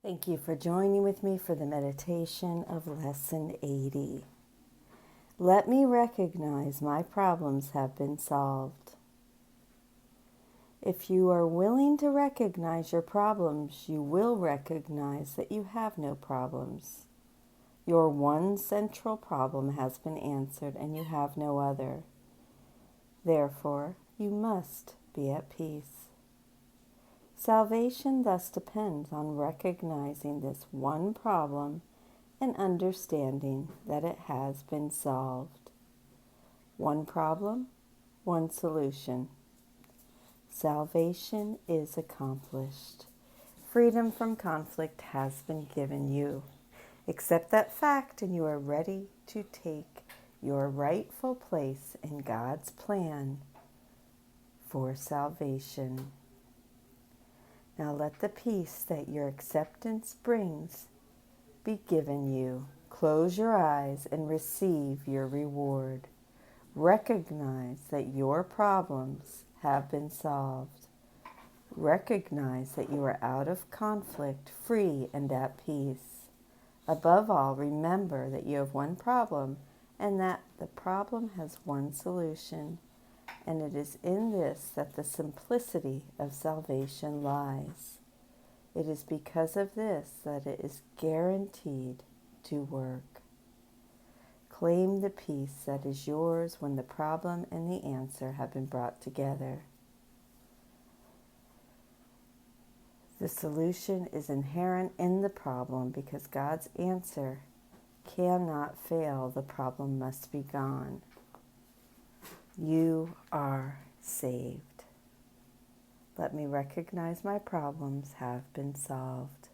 Thank you for joining with me for the meditation of Lesson 80. Let me recognize my problems have been solved. If you are willing to recognize your problems, you will recognize that you have no problems. Your one central problem has been answered and you have no other. Therefore, you must be at peace. Salvation thus depends on recognizing this one problem and understanding that it has been solved. One problem, one solution. Salvation is accomplished. Freedom from conflict has been given you. Accept that fact and you are ready to take your rightful place in God's plan for salvation. Now let the peace that your acceptance brings be given you. Close your eyes and receive your reward. Recognize that your problems have been solved. Recognize that you are out of conflict, free and at peace. Above all, remember that you have one problem and that the problem has one solution. And it is in this that the simplicity of salvation lies. It is because of this that it is guaranteed to work. Claim the peace that is yours when the problem and the answer have been brought together. The solution is inherent in the problem because God's answer cannot fail. The problem must be gone. You are saved. Let me recognize my problems have been solved.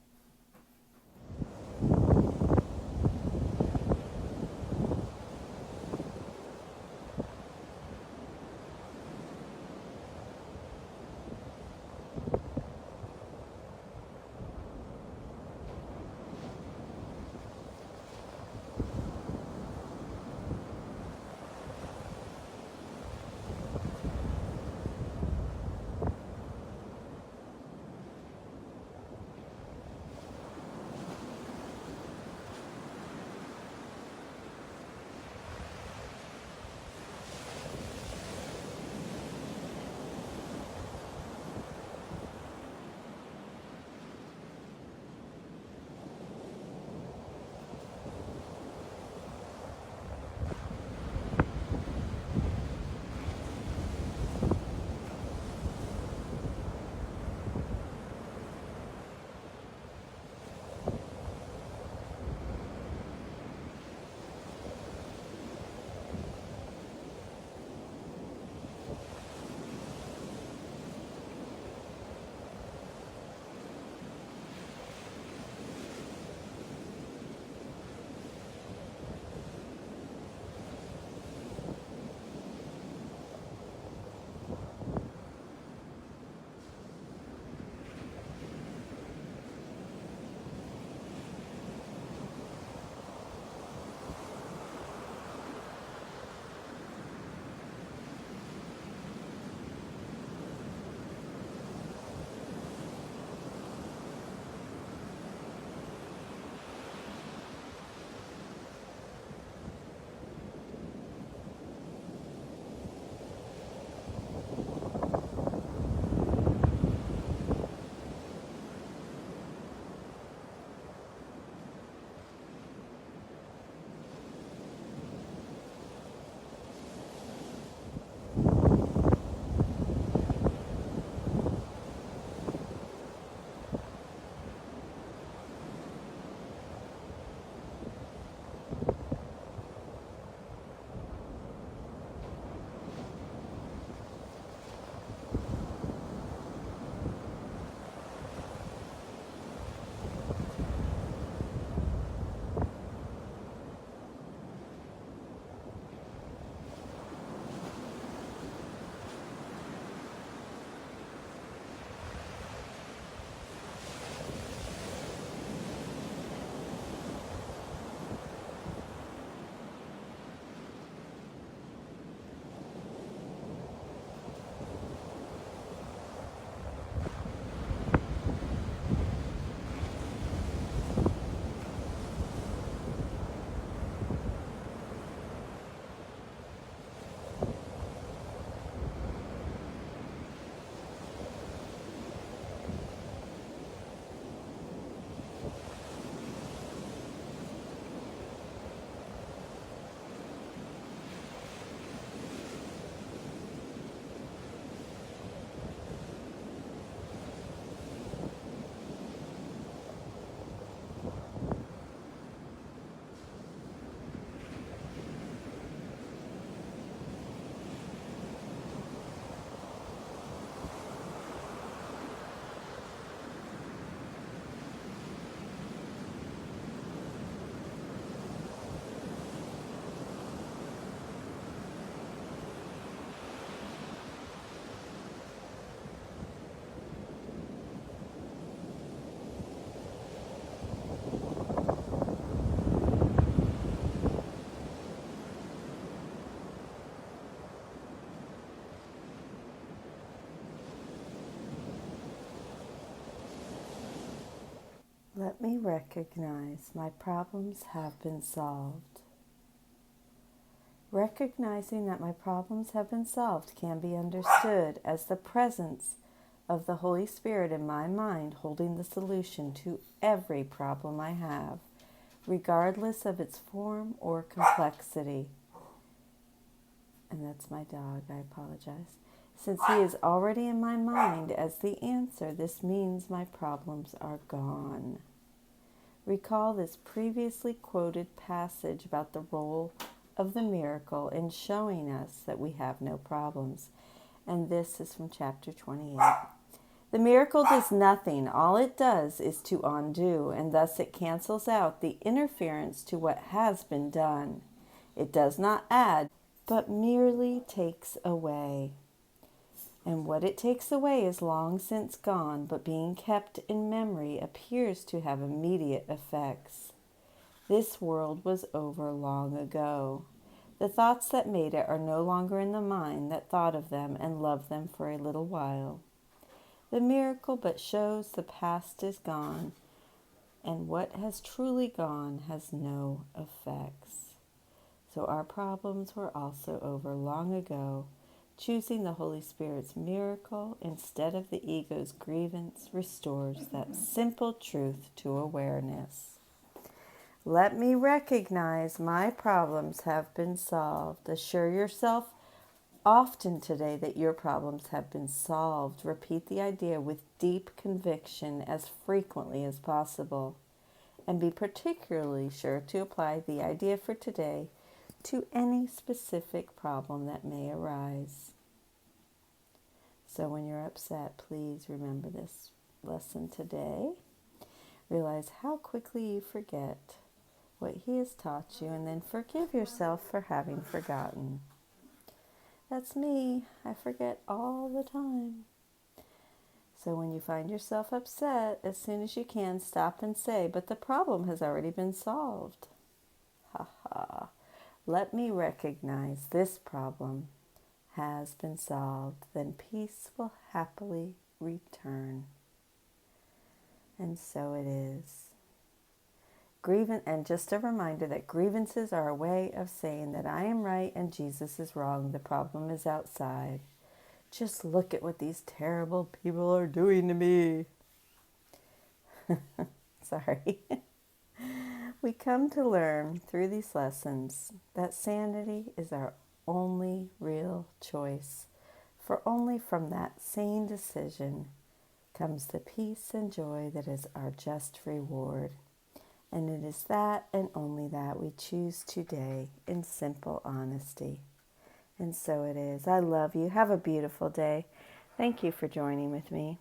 Let me recognize my problems have been solved. Recognizing that my problems have been solved can be understood as the presence of the Holy Spirit in my mind holding the solution to every problem I have, regardless of its form or complexity. And that's my dog, I apologize. Since he is already in my mind as the answer, this means my problems are gone. Recall this previously quoted passage about the role of the miracle in showing us that we have no problems. And this is from chapter 28. The miracle does nothing. All it does is to undo, and thus it cancels out the interference to what has been done. It does not add, but merely takes away. And what it takes away is long since gone, but being kept in memory appears to have immediate effects. This world was over long ago. The thoughts that made it are no longer in the mind that thought of them and loved them for a little while. The miracle but shows the past is gone, and what has truly gone has no effects. So our problems were also over long ago. Choosing the Holy Spirit's miracle instead of the ego's grievance restores that simple truth to awareness. Let me recognize my problems have been solved. Assure yourself often today that your problems have been solved. Repeat the idea with deep conviction as frequently as possible. And be particularly sure to apply the idea for today to any specific problem that may arise. So when you're upset, please remember this lesson today. Realize how quickly you forget what He has taught you, and then forgive yourself for having forgotten. That's me. I forget all the time. So when you find yourself upset, as soon as you can, stop and say, but the problem has already been solved. Ha ha. Let me recognize this problem has been solved. Then peace will happily return. And so it is. And just a reminder that grievances are a way of saying that I am right and Jesus is wrong. The problem is outside. Just look at what these terrible people are doing to me. Sorry. We come to learn through these lessons that sanity is our only real choice. For only from that sane decision comes the peace and joy that is our just reward. And it is that and only that we choose today in simple honesty. And so it is. I love you. Have a beautiful day. Thank you for joining with me.